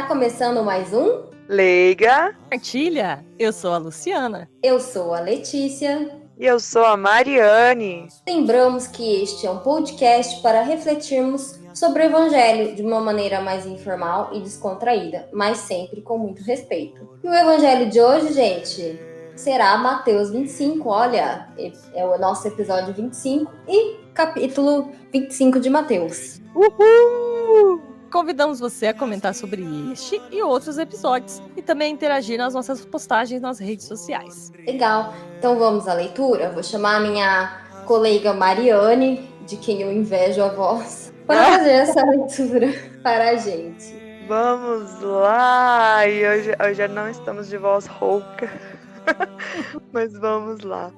começando mais um? Leiga, Partilha! Eu sou a Luciana. Eu sou a Letícia. e eu sou a Mariane. Lembramos que este é um podcast para refletirmos sobre o Evangelho de uma maneira mais informal e descontraída, mas sempre com muito respeito. E o Evangelho de hoje, gente, será Mateus 25. Olha, é o nosso episódio 25 e capítulo 25 de Mateus. Uhul! Convidamos você a comentar sobre este e outros episódios e também interagir nas nossas postagens nas redes sociais. Legal, então vamos à leitura? Vou chamar a minha colega Mariane, de quem eu invejo a voz, para fazer essa leitura para a gente. Vamos lá! E hoje não estamos de voz rouca, mas vamos lá.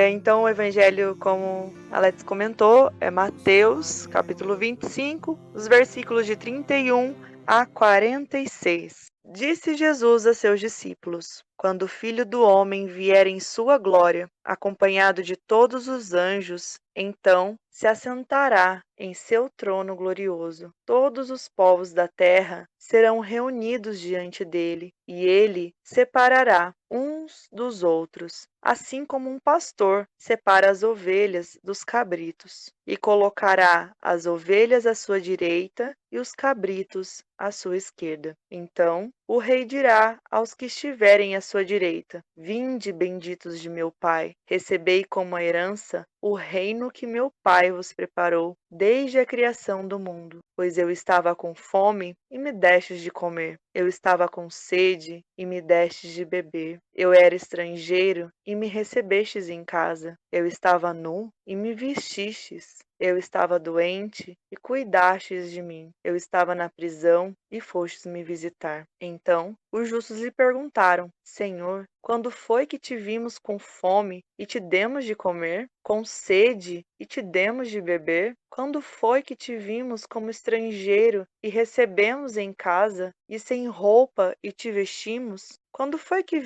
Então o evangelho, como a Letícia comentou, é Mateus, capítulo 25, os versículos de 31 a 46. Disse Jesus a seus discípulos: Quando o Filho do Homem vier em sua glória, acompanhado de todos os anjos, então se assentará em seu trono glorioso. Todos os povos da terra serão reunidos diante dele, e ele separará uns dos outros, assim como um pastor separa as ovelhas dos cabritos, e colocará as ovelhas à sua direita e os cabritos à sua esquerda. Então o rei dirá aos que estiverem à sua direita: Vinde, benditos de meu Pai, recebei como herança o reino que meu Pai vos preparou desde a criação do mundo. Pois eu estava com fome e me destes de comer. Eu estava com sede e me destes de beber. Eu era estrangeiro e me recebestes em casa. Eu estava nu e me vestistes. Eu estava doente e cuidastes de mim. Eu estava na prisão e fostes me visitar. Então os justos lhe perguntaram: Senhor, quando foi que te vimos com fome e te demos de comer? Com sede e te demos de beber? Quando foi que te vimos como estrangeiro e recebemos em casa, e sem roupa e te vestimos? Quando foi que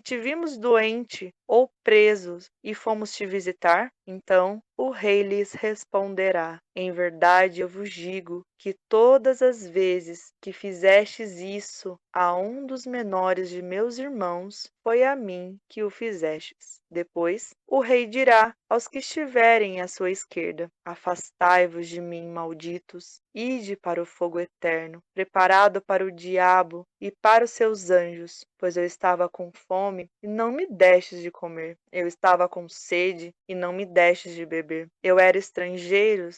te vimos doente ou presos e fomos te visitar? Então o rei lhes responderá: Em verdade eu vos digo que todas as vezes que fizestes isso a um dos menores de meus irmãos, foi a mim que o fizestes. Depois o rei dirá aos que estiverem à sua esquerda: Afastai-vos de mim, malditos, ide para o fogo eterno, preparado para o diabo e para os seus anjos, pois eu estava com fome e não me destes de comer. Eu estava com sede e não me destes de beber. Eu era estrangeiro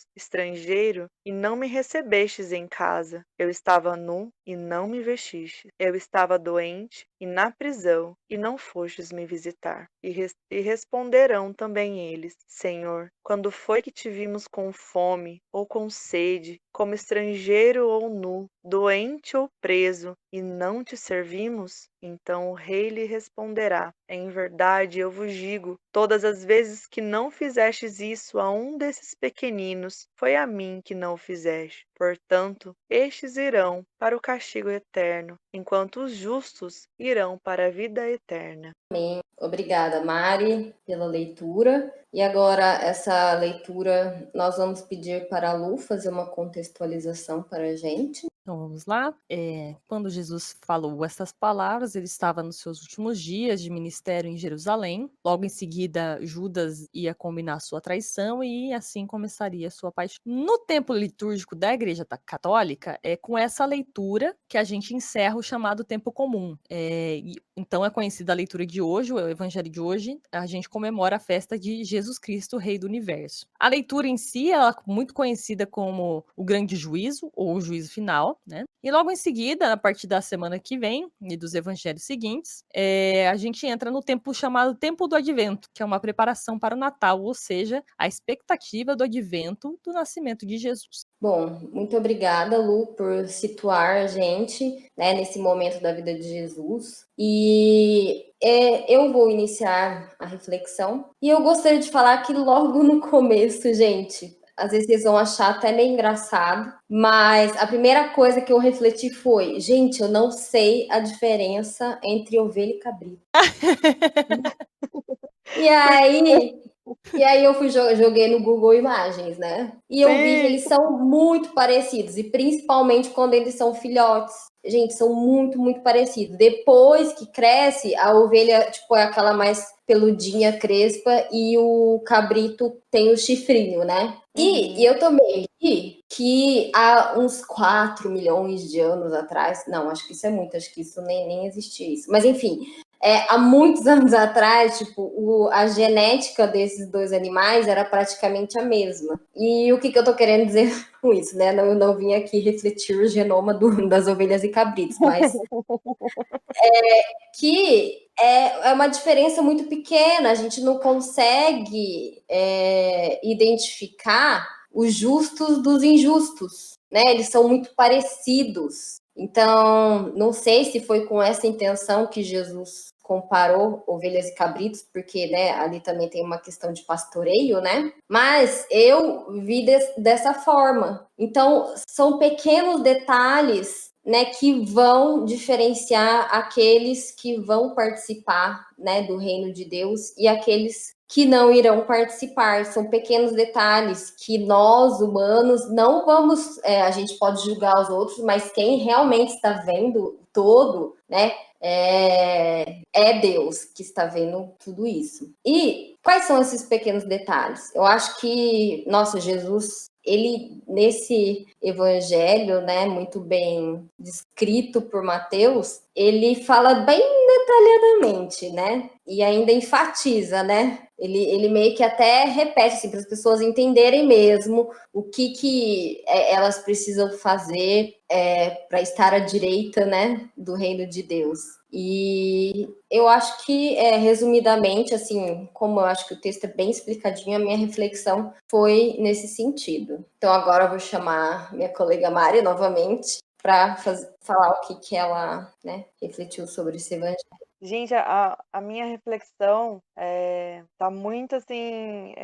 e não me recebestes em casa. Eu estava nu e não me vestistes. Eu estava doente e na prisão e não fostes me visitar. E responderão também eles: Senhor, quando foi que te vimos com fome ou com sede, como estrangeiro ou nu, doente ou preso, e não te servimos? Então o rei lhe responderá: Em verdade eu vos digo, todas as vezes que não fizestes isso a um desses pequeninos, foi a mim que não o fizeste. Portanto, estes irão para o castigo eterno, enquanto os justos irão para a vida eterna. Amém. Obrigada, Mari, pela leitura. E agora, essa leitura, nós vamos pedir para a Lu fazer uma contextualização para a gente. Então vamos lá. Quando Jesus falou essas palavras, ele estava nos seus últimos dias de ministério em Jerusalém. Logo em seguida, Judas ia combinar sua traição e assim começaria a sua paixão. No tempo litúrgico da Igreja Católica, é com essa leitura que a gente encerra o chamado tempo comum. Então é conhecida a leitura de hoje, o Evangelho de hoje. A gente comemora a festa de Jesus Cristo, Rei do Universo. A leitura em si, ela é muito conhecida como o Grande Juízo ou o Juízo Final. Né? E logo em seguida, a partir da semana que vem e dos evangelhos seguintes, a gente entra no tempo chamado Tempo do Advento, que é uma preparação para o Natal, ou seja, a expectativa do advento do nascimento de Jesus. Bom, muito obrigada, Lu, por situar a gente, né, nesse momento da vida de Jesus. E eu vou iniciar a reflexão. E eu gostaria de falar que logo no começo, gente, às vezes vocês vão achar até meio engraçado, mas a primeira coisa que eu refleti foi: gente, eu não sei a diferença entre ovelha e cabrito. E aí eu joguei no Google Imagens, né? E eu vi que eles são muito parecidos, e principalmente quando eles são filhotes. gente, são muito, muito parecidos. Depois que cresce, a ovelha, tipo, é aquela mais peludinha, crespa, e o cabrito tem o chifrinho, né? E eu também li que há uns 4 milhões de anos atrás, não, acho que isso é muito, acho que isso nem existia isso. Mas enfim, há muitos anos atrás, tipo, a genética desses dois animais era praticamente a mesma. E o que eu tô querendo dizer com isso, né? Eu não vim aqui refletir o genoma das ovelhas e cabritos, mas que é uma diferença muito pequena, a gente não consegue identificar os justos dos injustos, né? Eles são muito parecidos. Então, não sei se foi com essa intenção que Jesus comparou ovelhas e cabritos, porque, né, ali também tem uma questão de pastoreio, né? Mas eu vi dessa forma. Então, são pequenos detalhes, né, que vão diferenciar aqueles que vão participar, né, do reino de Deus e aqueles que não irão participar. São pequenos detalhes que nós, humanos, não vamos. A gente pode julgar os outros, mas quem realmente está vendo todo, né, é Deus que está vendo tudo isso. E quais são esses pequenos detalhes? Eu acho que, nossa, Jesus, ele, nesse evangelho, né, muito bem descrito por Mateus, ele fala bem detalhadamente, né, e ainda enfatiza, né, ele meio que até repete, assim, para as pessoas entenderem mesmo o que elas precisam fazer para estar à direita, né, do reino de Deus. E eu acho que, resumidamente, assim, como eu acho que o texto é bem explicadinho, a minha reflexão foi nesse sentido. Então, agora eu vou chamar minha colega Mari novamente para falar o que ela, né, refletiu sobre esse evangelho. Gente, a minha reflexão tá muito assim,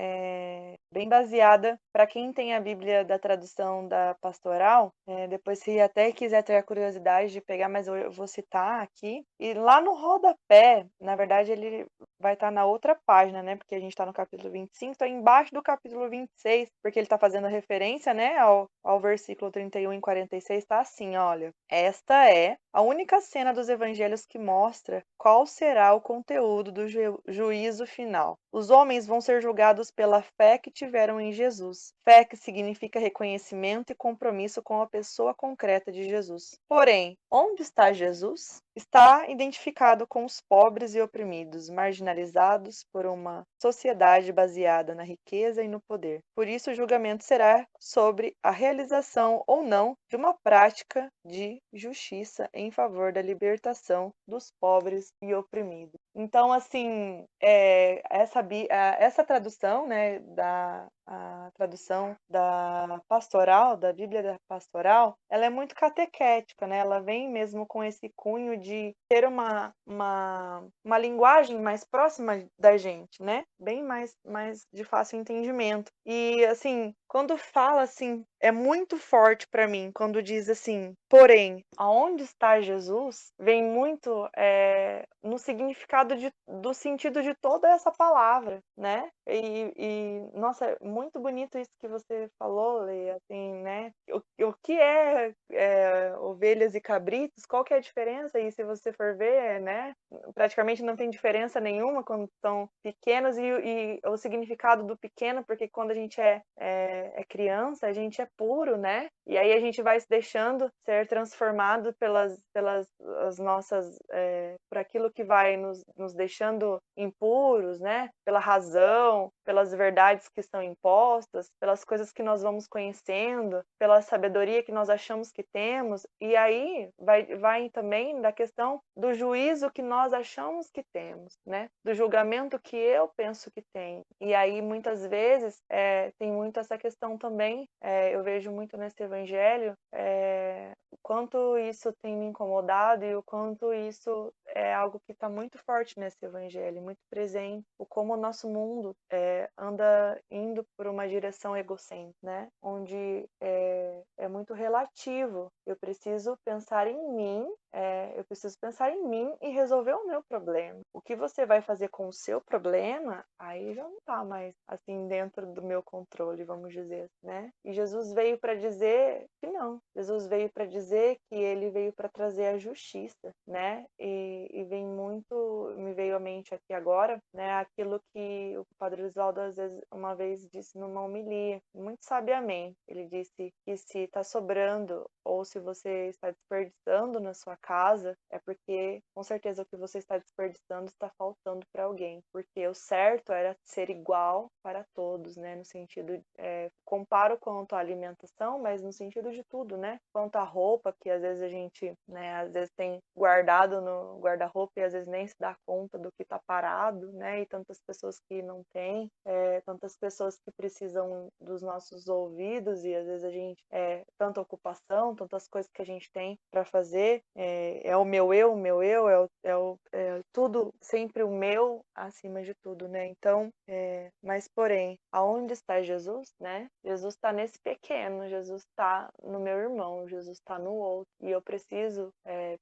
bem baseada para quem tem a Bíblia da tradução da Pastoral. Depois, se até quiser ter a curiosidade de pegar, mas eu vou citar aqui. E lá no rodapé, na verdade, ele vai estar na outra página, né? Porque a gente está no capítulo 25, então embaixo do capítulo 26, porque ele está fazendo referência, né, ao versículo 31 e 46, tá assim, olha. Esta é a única cena dos evangelhos que mostra qual será o conteúdo do juízo final. Os homens vão ser julgados pela fé que tiveram em Jesus. Fé que significa reconhecimento e compromisso com a pessoa concreta de Jesus. Porém, onde está Jesus? Está identificado com os pobres e oprimidos, marginalizados por uma sociedade baseada na riqueza e no poder. Por isso, o julgamento será sobre a realização ou não de uma prática de justiça em favor da libertação dos pobres e oprimidos. Então, assim, essa tradução, né, a tradução da pastoral, da Bíblia da Pastoral, ela é muito catequética, né? Ela vem mesmo com esse cunho de ter uma linguagem mais próxima da gente, né? Bem mais de fácil entendimento. E, assim, quando fala assim, é muito forte para mim, quando diz assim, porém, aonde está Jesus? Vem muito no significado do sentido de toda essa palavra, né? Nossa, é muito bonito isso que você falou, Leia, assim, né? O que é ovelhas e cabritos? Qual que é a diferença? E se você for ver, né? Praticamente não tem diferença nenhuma quando são pequenos e o significado do pequeno, porque quando a gente é criança, a gente é puro, né? E aí a gente vai se deixando ser transformado pelas as nossas, por aquilo que vai nos deixando impuros, né? Pela razão, pelas verdades que estão impostas, pelas coisas que nós vamos conhecendo, pela sabedoria que nós achamos que temos. E aí vai também da questão do juízo que nós achamos que temos, né? Do julgamento que eu penso que tenho. E aí, muitas vezes, tem muito essa questão também, eu vejo muito nesse evangelho, o quanto isso tem me incomodado e o quanto isso é algo que está muito forte nesse evangelho, muito presente, o como o nosso mundo anda indo por uma direção egocêntrica, né? Onde é muito relativo eu preciso pensar em mim, eu preciso pensar em mim e resolver o meu problema. O que você vai fazer com o seu problema, aí já não tá mais assim dentro do meu controle, vamos dizer, né? E Jesus veio para dizer que não. Jesus veio para dizer que ele veio para trazer a justiça, né? E vem muito, me veio à mente aqui agora, né? Aquilo que o Padre Osvaldo uma vez disse numa homilia, muito sabiamente. Ele disse que se está sobrando ou se você está desperdiçando na sua casa, é porque com certeza o que você está desperdiçando está faltando para alguém. Porque o certo era ser igual para todos, né? No sentido, comparo quanto à alimentação, mas no sentido de tudo, né? Quanto à roupa, que às vezes a gente, né, às vezes tem guardado no guarda-roupa e às vezes nem se dá conta do que está parado, né? E tantas pessoas que não têm, tantas pessoas que precisam dos nossos ouvidos e às vezes a gente, tanta ocupação, tantas coisas que a gente tem para fazer, é o meu eu, é tudo sempre o meu acima de tudo, né? Então, mas porém, aonde está Jesus, né? Jesus está nesse pequeno, Jesus está no meu irmão, Jesus está no outro, e eu preciso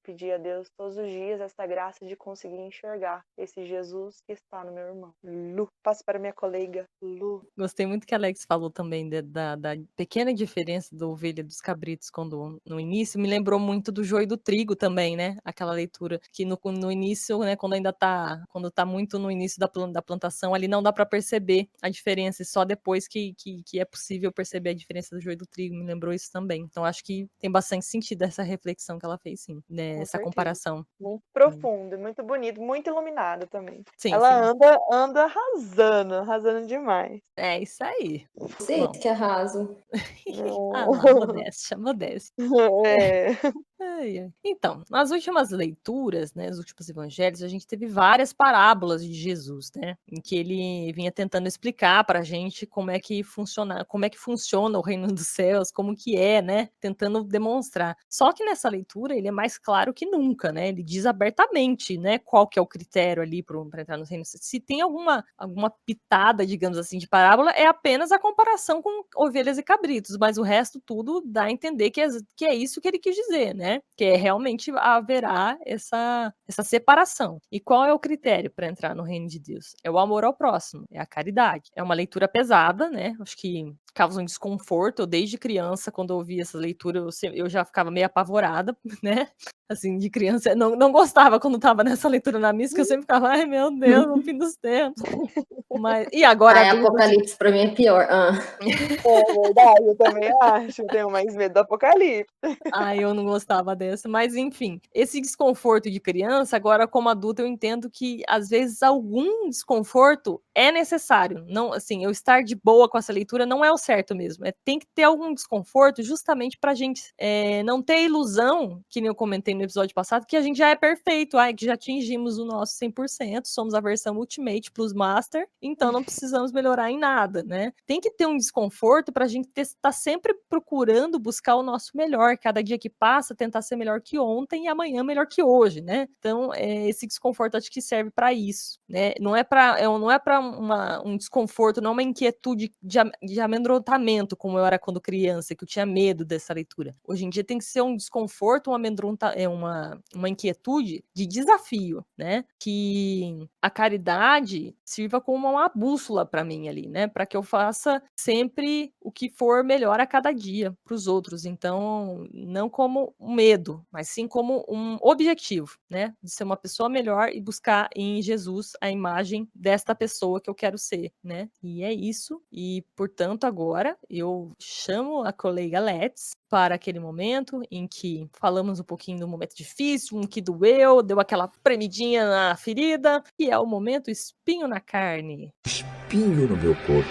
pedir a Deus todos os dias essa graça de conseguir enxergar esse Jesus que está no meu irmão. Lu, passo para minha colega Lu. Gostei muito que a Alex falou também da pequena diferença da ovelha e dos cabritos quando no início, me lembrou muito do joio e do trigo também, né? Aquela leitura que no início, né, quando tá muito no início da plantação, ali não dá para perceber a diferença, e só depois que é possível perceber a diferença do joio e do trigo, me lembrou isso também. Então acho que tem bastante sentido essa reflexão que ela fez, sim, né? Com Essa certeza. comparação. Muito profundo, muito bonito, muito iluminado também. Sim, Ela sim. anda arrasando demais. É isso aí. Você Bom. que arraso. Ah lá, modéstia, modéstia. É. Ai, ai. Então, nas últimas leituras, né, nos últimos evangelhos, a gente teve várias parábolas de Jesus, né, em que ele vinha tentando explicar para a gente como é que funciona o reino dos céus, como que é, né, tentando demonstrar. Só que nessa leitura ele é mais claro que nunca, né, ele diz abertamente, né, qual que é o critério ali para entrar no reino. Se tem alguma pitada, digamos assim, de parábola, é apenas a comparação com ovelhas e cabritos, mas o resto tudo dá a entender que é isso que ele quis dizer, né? Que realmente haverá essa separação. E qual é o critério para entrar no reino de Deus? É o amor ao próximo, é a caridade. É uma leitura pesada, né? Acho que causa um desconforto. Eu, desde criança, quando eu ouvia essa leitura, eu já ficava meio apavorada, né? Assim, de criança, não gostava quando estava nessa leitura na missa, que eu sempre ficava, ai meu Deus, no fim dos tempos. E agora adulto, Apocalipse para mim é pior. É verdade, eu também acho. Eu tenho mais medo do Apocalipse. Eu não gostava dessa. Mas, enfim, esse desconforto de criança, agora como adulta, eu entendo que, às vezes, algum desconforto é necessário. Não, assim, eu estar de boa com essa leitura não é o certo mesmo. Tem que ter algum desconforto justamente pra gente não ter a ilusão, que nem eu comentei no episódio passado, que a gente já é perfeito, que já atingimos o nosso 100%, somos a versão Ultimate Plus Master, então não precisamos melhorar em nada, né? Tem que ter um desconforto pra gente estar sempre procurando buscar o nosso melhor, cada dia que passa, tentar ser melhor que ontem e amanhã melhor que hoje, né? Então, esse desconforto acho que serve para isso, né? Não é para um desconforto, não é uma inquietude de amedrontamento, como eu era quando criança, que eu tinha medo dessa leitura. Hoje em dia tem que ser um desconforto, uma inquietude de desafio, né? Que a caridade sirva como uma bússola para mim ali, né? Para que eu faça sempre o que for melhor a cada dia para os outros. Então, não como um medo, mas sim como um objetivo, né? De ser uma pessoa melhor e buscar em Jesus a imagem desta pessoa que eu quero ser, né? E é isso. E, portanto, agora eu chamo a colega Let's para aquele momento em que falamos um pouquinho do momento difícil, um que doeu, deu aquela premidinha na ferida, e é o momento espinho na carne. Espinho no meu corpo.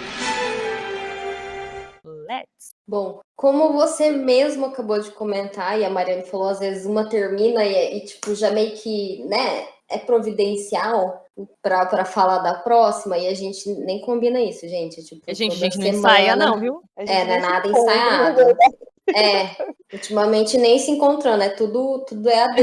Let's. Bom, como você mesmo acabou de comentar, e a Mariana falou, às vezes uma termina e tipo, já meio que, né, é providencial para falar da próxima, e a gente nem combina isso, gente. Tipo, A gente toda não semana, ensaia não, viu? não é nada ensaiado. Ultimamente nem se encontrando, tudo EAD.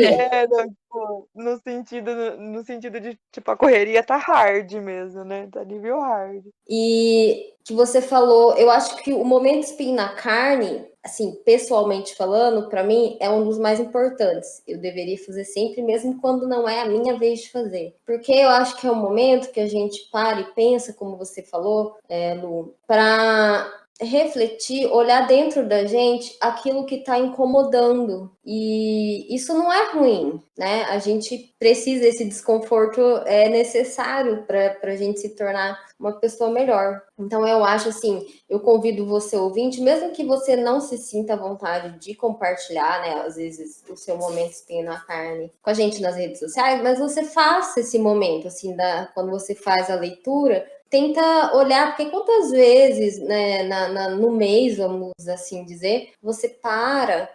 No sentido de, tipo, a correria tá hard mesmo, né? Tá nível hard. E que você falou, eu acho que o momento espinho na carne, assim, pessoalmente falando, para mim é um dos mais importantes. Eu deveria fazer sempre, mesmo quando não é a minha vez de fazer. Porque eu acho que é um momento que a gente para e pensa, como você falou, Lu, para refletir, olhar dentro da gente aquilo que está incomodando. E isso não é ruim, né? A gente precisa, esse desconforto é necessário para a gente se tornar uma pessoa melhor. Então eu acho assim, eu convido você, ouvinte, mesmo que você não se sinta à vontade de compartilhar, né, às vezes o seu momento espinho na carne com a gente nas redes sociais, mas você faça esse momento, assim, quando você faz a leitura, tenta olhar, porque quantas vezes, né, no mês, vamos assim dizer, você para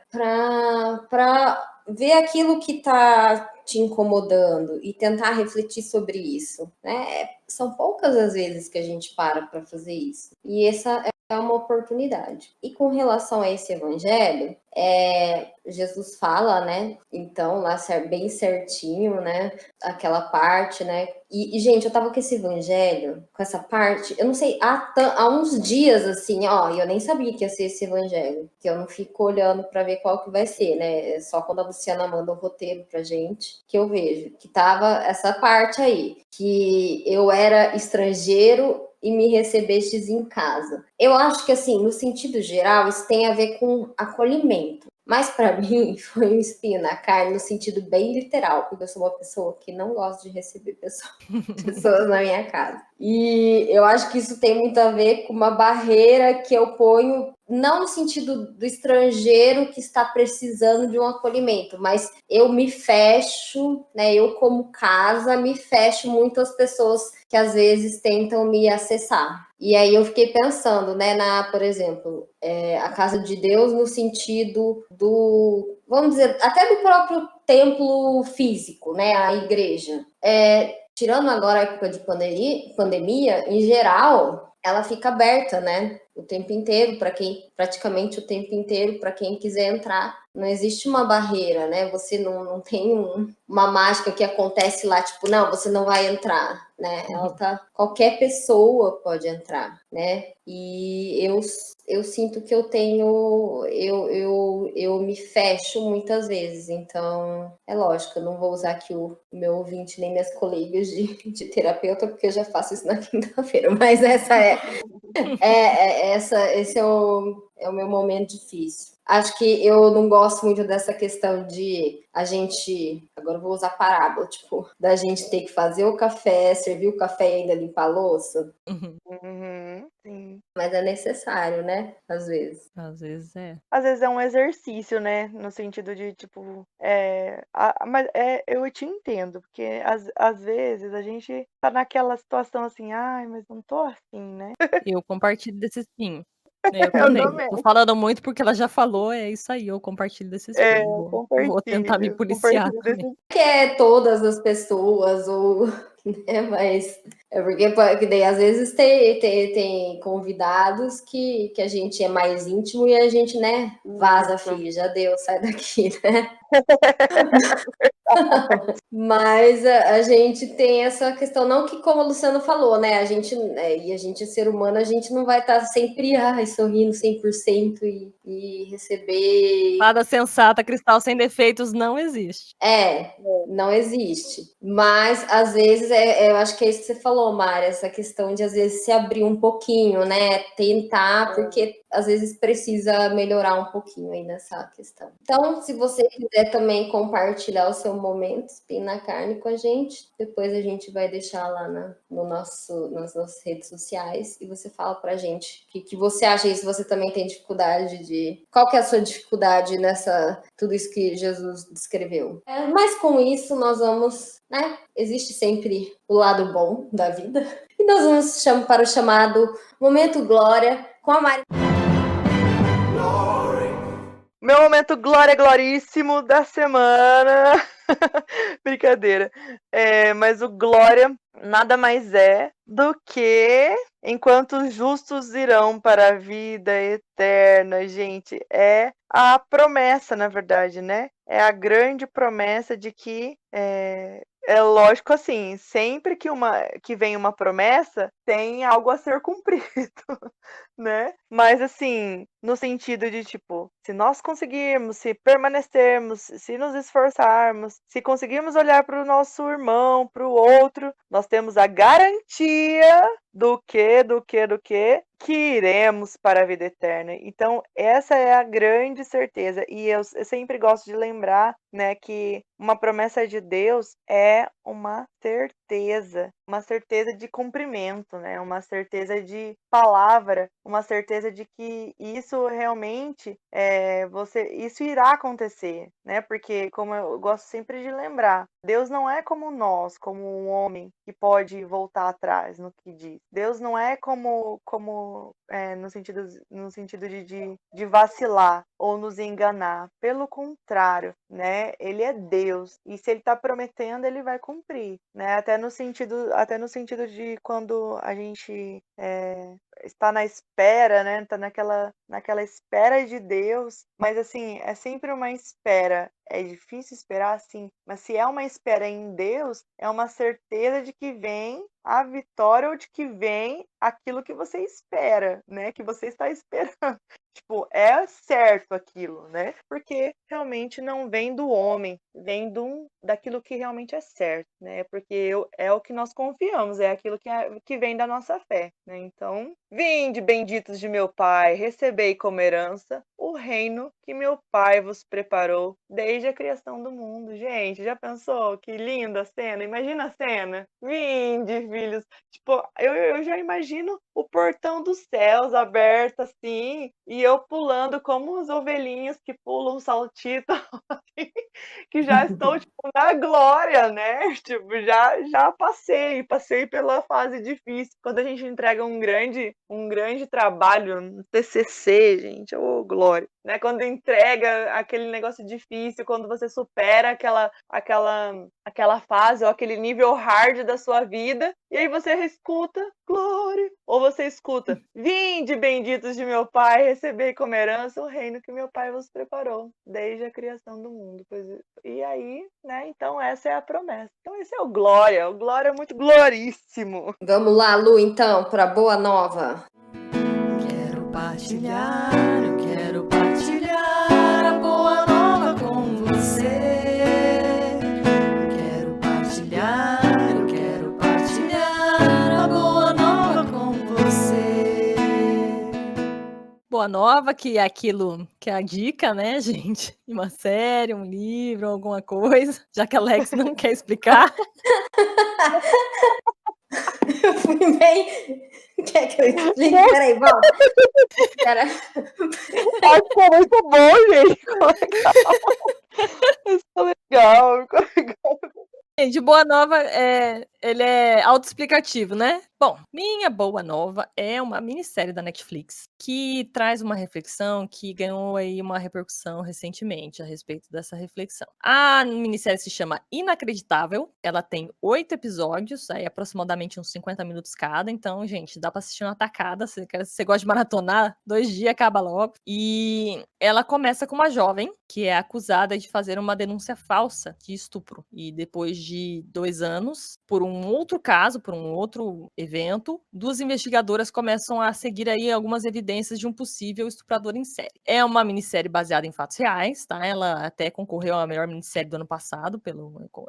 ver aquilo que está te incomodando e tentar refletir sobre isso, né? São poucas as vezes que a gente para fazer isso. E essa é uma oportunidade. E com relação a esse evangelho, Jesus fala, né? Então, lá bem certinho, né? Aquela parte, né? E, gente, eu tava com esse evangelho, com essa parte, eu não sei, há uns dias, assim, ó, e eu nem sabia que ia ser esse evangelho, que eu não fico olhando para ver qual que vai ser, né? É só quando a Luciana manda o roteiro pra gente que eu vejo, que tava essa parte aí, que eu era estrangeiro e me recebestes em casa. Eu acho que, assim, no sentido geral, isso tem a ver com acolhimento. Mas para mim foi um espinho na carne no sentido bem literal, porque eu sou uma pessoa que não gosta de receber pessoas na minha casa. E eu acho que isso tem muito a ver com uma barreira que eu ponho, não no sentido do estrangeiro que está precisando de um acolhimento, mas eu me fecho, né? Eu como casa me fecho muito às pessoas que às vezes tentam me acessar. E aí eu fiquei pensando, né, por exemplo, a casa de Deus no sentido do, vamos dizer, até do próprio templo físico, né, a igreja. Tirando agora a época de pandemia, em geral, ela fica aberta, né, o tempo inteiro, praticamente o tempo inteiro, para quem quiser entrar. Não existe uma barreira, né? Você não tem uma mágica que acontece lá, tipo, não, você não vai entrar, né? Qualquer pessoa pode entrar, né? E eu sinto que eu me fecho muitas vezes, então é lógico, eu não vou usar aqui o meu ouvinte nem minhas colegas de terapeuta, porque eu já faço isso na quinta-feira, mas esse é o meu momento difícil. Acho que eu não gosto muito dessa questão de a gente, agora eu vou usar parábola, tipo, da gente ter que fazer o café, servir o café e ainda limpar a louça. Sim. Mas é necessário, né? Às vezes. Às vezes é. Às vezes é um exercício, né? No sentido de, tipo, mas eu te entendo, porque às vezes a gente tá naquela situação assim, ai, mas não tô assim, né? Eu compartilho desse sim. Eu Eu também. também. Tô falando muito porque ela já falou, é isso aí, eu compartilho desse espinho. Vou tentar me policiar Compartilho também. desse. Que é todas as pessoas, ou, né, mas é porque daí às vezes tem convidados que a gente é mais íntimo e a gente, né, vaza, filho, já deu, sai daqui, né? Mas a gente tem essa questão, não que como a Luciana falou, né, a gente é ser humano, a gente não vai estar sempre sorrindo 100% e receber. Fada sensata, cristal sem defeitos não existe. Não existe. Mas, às vezes, eu acho que é isso que você falou, Mari, essa questão de, às vezes, se abrir um pouquinho, né? Tentar, porque, às vezes, precisa melhorar um pouquinho aí nessa questão. Então, se você quiser também compartilhar o seu momento, espinho na carne com a gente, depois a gente vai deixar lá nas nossas redes sociais e você fala pra gente o que você acha e se você também tem dificuldade qual que é a sua dificuldade nessa tudo isso que Jesus descreveu. Mas com isso nós vamos, né? Existe sempre o lado bom da vida. E nós vamos para o chamado Momento Glória com a Mari. Meu momento glória, gloríssimo da semana. Brincadeira. Mas o glória nada mais é do que enquanto os justos irão para a vida eterna, gente. É a promessa, na verdade, né? É a grande promessa de que é lógico assim, sempre que vem uma promessa, tem algo a ser cumprido, né? Mas assim, no sentido de tipo, se nós conseguirmos, se permanecermos, se nos esforçarmos, se conseguirmos olhar para o nosso irmão, para o outro, nós temos a garantia do que iremos para a vida eterna. Então, essa é a grande certeza. E eu sempre gosto de lembrar, né, que uma promessa de Deus é uma certeza de cumprimento, né? Uma certeza de palavra, uma certeza de que isso realmente isso irá acontecer, né? Porque como eu gosto sempre de lembrar, Deus não é como nós, como um homem que pode voltar atrás no que diz. Deus não é no sentido de vacilar ou nos enganar. Pelo contrário, né? Ele é Deus e se ele está prometendo, ele vai cumprir, né? Até no sentido de quando a gente está na espera, né? Está naquela espera de Deus, mas assim, é sempre uma espera. É difícil esperar, sim, mas se é uma espera em Deus, é uma certeza de que vem a vitória ou de que vem aquilo que você espera, né? Que você está esperando. Tipo, é certo aquilo, né? Porque realmente não vem do homem, vem daquilo que realmente é certo, né? Porque é o que nós confiamos, é aquilo que vem da nossa fé, né? Então, vinde, benditos de meu Pai, recebei como herança o reino que meu Pai vos preparou desde a criação do mundo. Gente, já pensou? Que linda a cena! Imagina a cena! Vinde, filhos! Tipo, eu já imagino o portão dos céus aberto assim, e eu pulando como os ovelhinhos que pulam saltito, assim, que já estou tipo, na glória, né? Tipo, já passei pela fase difícil. Quando a gente entrega um grande trabalho no TCC, gente, ô glória, né? Quando entrega aquele negócio difícil, quando você supera aquela fase ou aquele nível hard da sua vida, e aí você escuta glória, ou você escuta vinde, benditos de meu Pai, recebei como herança o reino que meu Pai vos preparou desde a criação do mundo. E aí, né? Então essa é a promessa. Então esse é o glória é muito gloríssimo. Vamos lá, Lu, então, para boa nova. Quero partilhar a boa nova com você. Eu quero partilhar a boa nova com você. Boa nova, que é aquilo que é a dica, né, gente? Uma série, um livro, alguma coisa, já que a Alex não quer explicar. Eu fui bem. Quer que eu explique? Peraí, volta. Pera. Ai, ficou muito bom, gente. Ficou legal. Ficou legal. Gente, Boa Nova, ele é autoexplicativo, né? Bom, Minha Boa Nova é uma minissérie da Netflix que traz uma reflexão que ganhou aí uma repercussão recentemente a respeito dessa reflexão. A minissérie se chama Inacreditável, ela tem 8 episódios, aí aproximadamente uns 50 minutos cada, então, gente, dá pra assistir uma tacada, se você gosta de maratonar, 2 dias acaba logo. E ela começa com uma jovem que é acusada de fazer uma denúncia falsa de estupro, e depois de 2 anos, por um outro caso, por um outro evento, 2 investigadoras começam a seguir aí algumas evidências de um possível estuprador em série. É uma minissérie baseada em fatos reais, tá? Ela até concorreu à melhor minissérie do ano passado,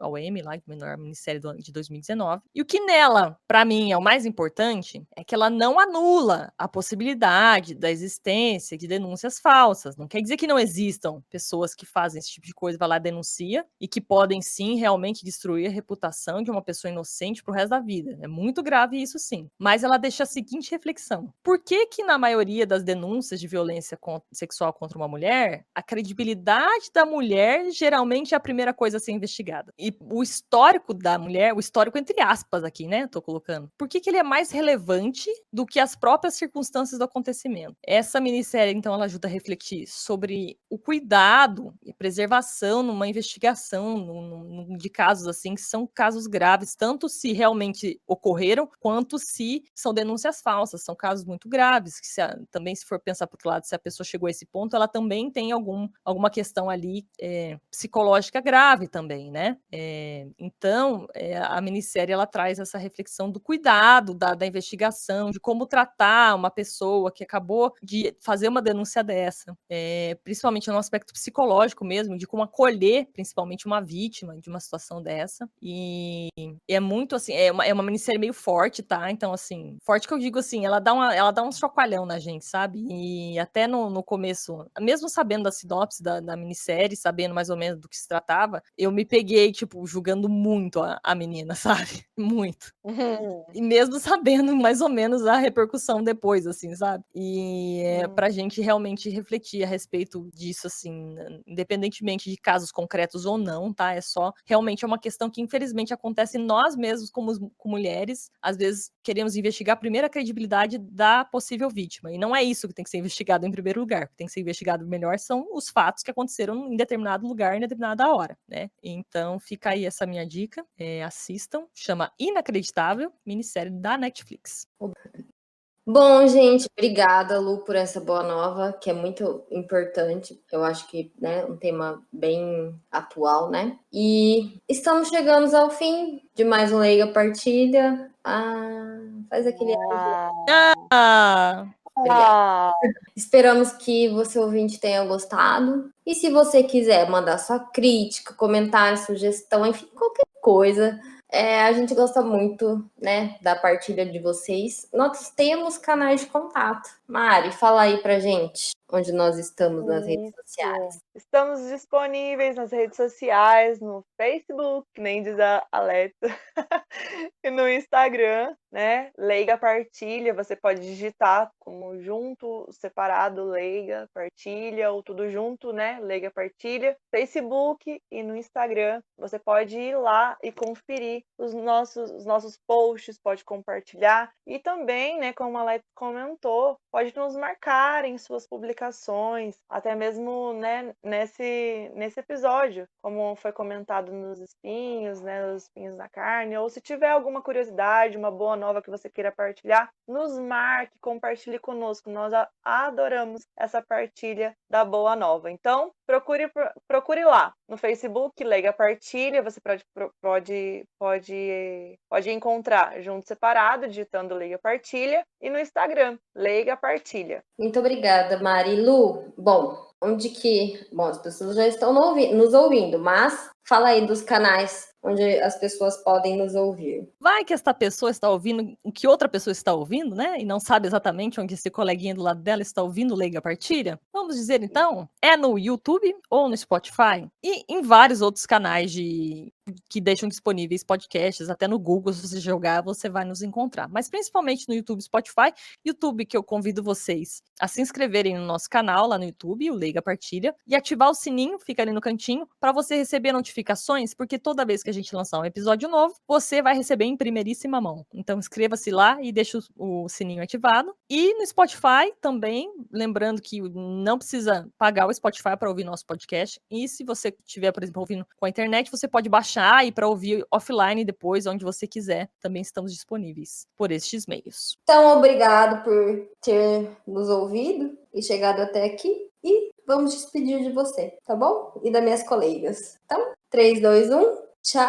ao Emmy, lá, melhor minissérie de 2019. E o que nela, pra mim, é o mais importante, é que ela não anula a possibilidade da existência de denúncias falsas. Não quer dizer que não existam pessoas que fazem esse tipo de coisa, vai lá e denuncia, e que podem sim realmente destruir a reputação de uma pessoa inocente pro resto da vida. É muito grave isso sim. Mas ela deixa a seguinte reflexão: por que na maioria das denúncias de violência sexual contra uma mulher, a credibilidade da mulher geralmente é a primeira coisa a ser investigada? E o histórico da mulher, o histórico entre aspas aqui, né, tô colocando, por que ele é mais relevante do que as próprias circunstâncias do acontecimento? Essa minissérie, então, ela ajuda a refletir sobre o cuidado e preservação numa investigação de casos assim, que são casos graves, tanto se realmente ocorreram, quanto se são denúncias falsas. São casos muito graves, que também, se for pensar por outro lado, se a pessoa chegou a esse ponto, ela também tem alguma questão ali psicológica grave também, né? Então, a minissérie, ela traz essa reflexão do cuidado, da investigação, de como tratar uma pessoa que acabou de fazer uma denúncia dessa, principalmente no aspecto psicológico mesmo, de como acolher, principalmente, uma vítima de uma situação dessa. E é muito, assim, é uma minissérie meio forte, tá? Então, assim, forte que eu digo, assim, ela dá um chacoalhão na gente, sabe? E até no começo, mesmo sabendo da sinopse da minissérie, sabendo mais ou menos do que se tratava, eu me peguei, tipo, julgando muito a menina, sabe? Muito. E mesmo sabendo mais ou menos a repercussão depois, assim, sabe? E pra gente realmente refletir a respeito disso, assim, independentemente de casos concretos ou não, tá? Realmente é uma questão que, infelizmente, acontece nós mesmos, como mulheres. Às vezes, queremos investigar primeiro a credibilidade da possível vítima. E não é isso que tem que ser investigado em primeiro lugar. O que tem que ser investigado melhor são os fatos que aconteceram em determinado lugar, em determinada hora, né? Então, fica aí essa minha dica. Assistam. Chama Inacreditável, minissérie da Netflix. Bom, gente, obrigada, Lu, por essa boa nova, que é muito importante. Eu acho que, né, um tema bem atual, né? E estamos chegando ao fim de mais um Leiga Partilha. Faz aquele... Esperamos que você, ouvinte, tenha gostado. E se você quiser mandar sua crítica, comentário, sugestão, enfim, qualquer coisa, a gente gosta muito, né, da partilha de vocês. Nós temos canais de contato. Mari, fala aí pra gente onde nós estamos nas redes sociais. Estamos disponíveis nas redes sociais, no Facebook, nem diz a Alexa, e no Instagram, né? Leiga Partilha, você pode digitar como junto, separado, Leiga Partilha, ou tudo junto, né? Leiga Partilha. Facebook e no Instagram, você pode ir lá e conferir os nossos posts, pode compartilhar. E também, né, como a Alexa comentou, pode nos marcar em suas publicações, até mesmo, né, nesse episódio, como foi comentado nos espinhos, né, os espinhos na carne, ou se tiver alguma curiosidade, uma boa nova que você queira partilhar, nos marque, compartilhe conosco, nós adoramos essa partilha da boa nova. Então, procure lá no Facebook, Leiga Partilha, você pode encontrar junto separado, digitando Leiga Partilha, e no Instagram, Leiga Partilha. Muito obrigada, Mari. Lu, bom, as pessoas já estão nos ouvindo, mas fala aí dos canais onde as pessoas podem nos ouvir. Vai que esta pessoa está ouvindo o que outra pessoa está ouvindo, né? E não sabe exatamente onde esse coleguinha do lado dela está ouvindo Leiga Partilha. Vamos dizer, então, é no YouTube ou no Spotify e em vários outros canais que deixam disponíveis podcasts, até no Google, se você jogar, você vai nos encontrar. Mas principalmente no YouTube e Spotify. YouTube, que eu convido vocês a se inscreverem no nosso canal lá no YouTube, o Leiga Partilha, e ativar o sininho, fica ali no cantinho, para você receber notificações, porque toda vez que a gente lançar um episódio novo, você vai receber em primeiríssima mão. Então inscreva-se lá e deixe o sininho ativado. E no Spotify também, lembrando que não precisa pagar o Spotify para ouvir nosso podcast. E se você estiver, por exemplo, ouvindo com a internet, você pode baixar e para ouvir offline depois, onde você quiser. Também estamos disponíveis por estes meios. Então, obrigado por ter nos ouvido e chegado até aqui. E vamos despedir de você, tá bom? E das minhas colegas. Então, 3, 2, 1. Tchau!